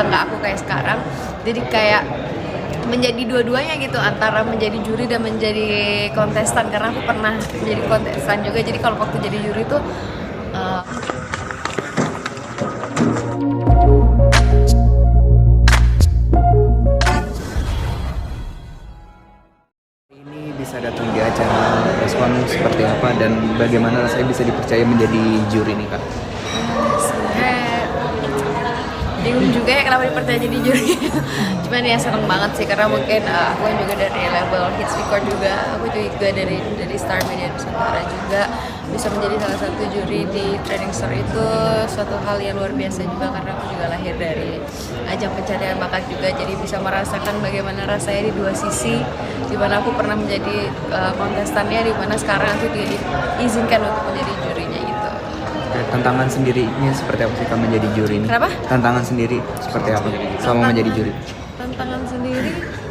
datang ke aku kayak sekarang. Jadi kayak menjadi dua-duanya gitu, antara menjadi juri dan menjadi kontestan, karena aku pernah menjadi kontestan juga. Jadi kalau waktu jadi juri tuh ini bisa datang di acara respon seperti apa dan bagaimana saya bisa dipercaya menjadi juri nih Kak? sebenarnya bingung juga ya kenapa dipercaya jadi juri. Cuman ya seneng banget sih, karena mungkin aku kan juga dari label Hits Record juga, aku juga dari Star Media Nusantara juga. Bisa menjadi salah satu juri di Trending Store itu suatu hal yang luar biasa juga, karena aku juga lahir dari ajang pencarian bakat juga. Jadi bisa merasakan bagaimana rasanya di dua sisi, dimana aku pernah menjadi kontestannya, dimana sekarang aku juga diizinkan untuk menjadi jurinya gitu. Tantangan sendirinya seperti apa sih Kak menjadi juri ini? Kenapa? Tantangan sendiri seperti apa selama menjadi juri? Tantangan sendiri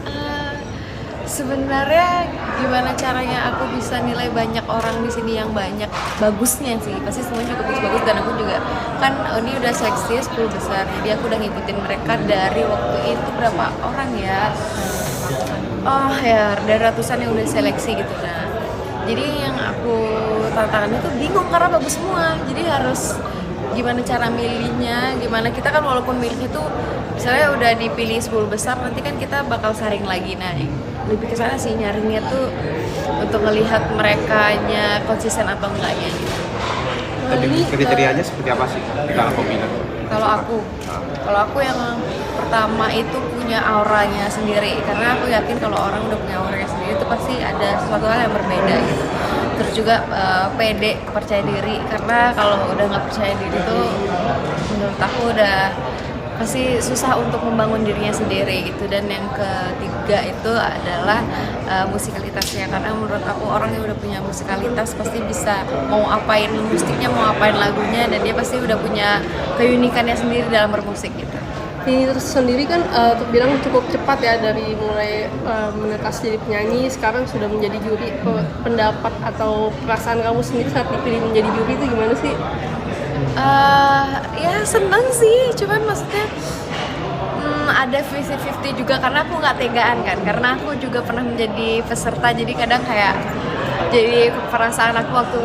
sebenarnya gimana caranya aku bisa nilai banyak orang di sini yang banyak bagusnya sih. Pasti semuanya juga bagus-bagus, dan aku juga kan ini udah seleksi 10 besar. Jadi aku udah ngikutin mereka dari waktu itu berapa orang ya? Oh ya, dari ratusan yang udah seleksi gitu. Nah, jadi yang aku tantangannya tuh bingung karena bagus semua. Jadi harus gimana cara milihnya, gimana kita kan walaupun milih itu misalnya udah dipilih 10 besar, nanti kan kita bakal saring lagi. Nah, lebih ke sana sih nyaringnya tuh untuk melihat merekanya konsisten atau enggaknya gitu. Kriterianya seperti apa sih kita pemilihan? Kalau aku yang pertama itu punya auranya sendiri, karena aku yakin kalau orang udah punya auranya sendiri itu pasti ada sesuatu hal yang berbeda gitu. Terus juga pede, percaya diri, karena kalau udah nggak percaya diri tuh menurut aku udah pasti susah untuk membangun dirinya sendiri gitu. Dan yang ketiga itu adalah musikalitasnya, karena menurut aku orang yang udah punya musikalitas pasti bisa mau apain musiknya, mau apain lagunya, dan dia pasti udah punya keunikannya sendiri dalam bermusik gitu. Ini terus sendiri kan terbilang cukup cepat ya, dari mulai menetas jadi penyanyi sekarang sudah menjadi juri. Pendapat atau perasaan kamu sendiri saat dipilih menjadi juri itu gimana sih? Ya seneng sih, cuman maksudnya ada 50-50 juga, karena aku nggak tegaan kan, karena aku juga pernah menjadi peserta. Jadi kadang kayak jadi perasaan aku waktu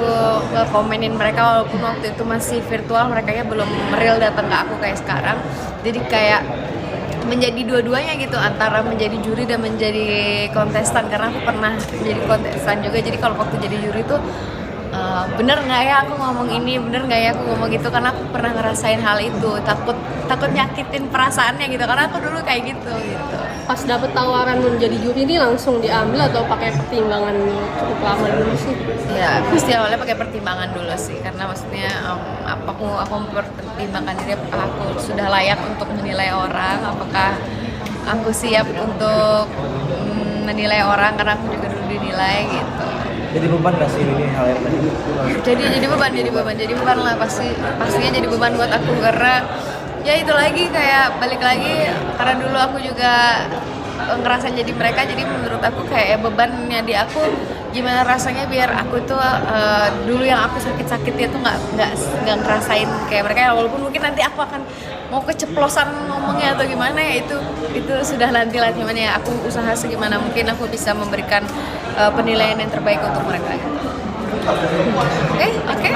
komenin mereka, walaupun waktu itu masih virtual, mereka belum real datang ke aku kayak sekarang. Jadi kayak menjadi dua-duanya gitu, antara menjadi juri dan menjadi kontestan, karena aku pernah menjadi kontestan juga. Jadi kalau waktu jadi juri tuh bener nggak ya aku ngomong ini, bener nggak ya aku ngomong gitu, karena aku pernah ngerasain hal itu, takut nyakitin perasaannya gitu, karena aku dulu kayak gitu. Pas dapet tawaran menjadi juri ini langsung diambil atau pakai pertimbangan cukup lama dulu sih? Ya pasti awalnya pakai pertimbangan dulu sih, karena maksudnya aku mempertimbangkan diri, apakah aku sudah layak untuk menilai orang, apakah aku siap untuk menilai orang, karena aku juga dulu dinilai gitu. Jadi beban gak sih ini hal yang tadi? Jadi beban lah, pastinya jadi beban buat aku, karena ya itu lagi kayak balik lagi, karena dulu aku juga ngerasain jadi mereka. Jadi menurut aku kayak bebannya di aku, gimana rasanya biar aku tuh dulu yang aku sakit-sakitnya tuh nggak ngerasain kayak mereka. Walaupun mungkin nanti aku akan mau keceplosan ngomongnya atau gimana ya, itu sudah nantilah. Cuman ya aku usaha segimana mungkin aku bisa memberikan penilaian yang terbaik untuk mereka. Oke.